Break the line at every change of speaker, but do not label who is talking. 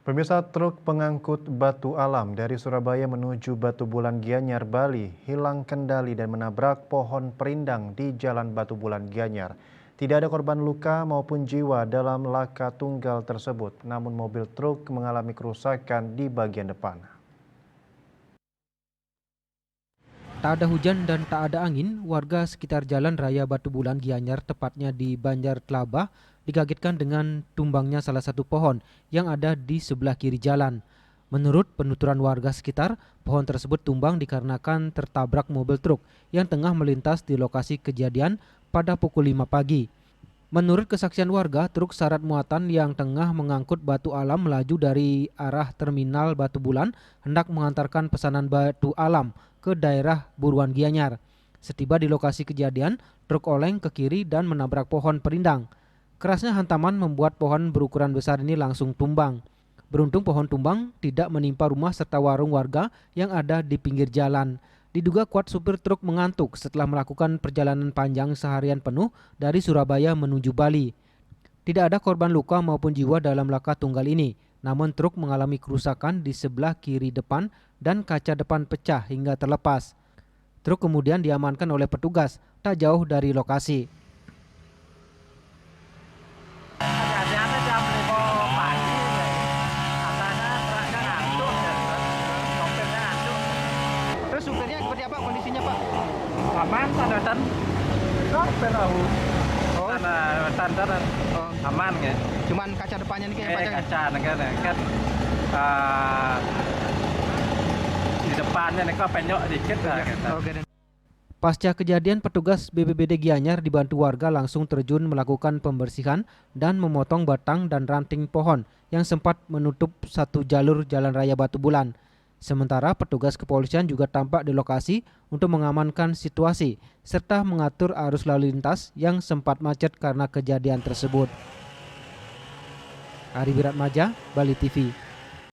Pemirsa, truk pengangkut batu alam dari Surabaya menuju Batu Bulan Gianyar, Bali hilang kendali dan menabrak pohon perindang di Jalan Batu Bulan Gianyar. Tidak ada korban luka maupun jiwa dalam laka tunggal tersebut, namun mobil truk mengalami kerusakan di bagian depan.
Tak ada hujan dan tak ada angin, warga sekitar Jalan Raya Batu Bulan Gianyar, tepatnya di Banjar Kelabah, dikagetkan dengan tumbangnya salah satu pohon yang ada di sebelah kiri jalan. Menurut penuturan warga sekitar, pohon tersebut tumbang dikarenakan tertabrak mobil truk yang tengah melintas di lokasi kejadian pada pukul 5 pagi. Menurut kesaksian warga, truk syarat muatan yang tengah mengangkut batu alam melaju dari arah terminal Batu Bulan hendak mengantarkan pesanan batu alam ke daerah Buruan Gianyar. Setiba di lokasi kejadian, truk oleng ke kiri dan menabrak pohon perindang. Kerasnya hantaman membuat pohon berukuran besar ini langsung tumbang. Beruntung pohon tumbang tidak menimpa rumah serta warung warga yang ada di pinggir jalan. Diduga kuat supir truk mengantuk setelah melakukan perjalanan panjang seharian penuh dari Surabaya menuju Bali. Tidak ada korban luka maupun jiwa dalam laka tunggal ini, namun truk mengalami kerusakan di sebelah kiri depan dan kaca depan pecah hingga terlepas. Truk kemudian diamankan oleh petugas tak jauh dari lokasi.
Kejadiannya jam 5 pagi, katanya truknya ngantuk, sopirnya ngantuk.
Terus supirnya seperti apa kondisinya, Pak?
Aman, sadatan. Sopir tahu.
Oh,
Standar aman ya.
cuman kaca depannya nih kayak
Kaca kan di depannya nih kok penyok dikit lah.
Oke.
Pasca kejadian, petugas BPBD Gianyar dibantu warga langsung terjun melakukan pembersihan dan memotong batang dan ranting pohon yang sempat menutup satu jalur Jalan Raya Batu Bulan. Sementara petugas kepolisian juga tampak di lokasi untuk mengamankan situasi serta mengatur arus lalu lintas yang sempat macet karena kejadian tersebut. Ari Wiratmaja, Bali TV.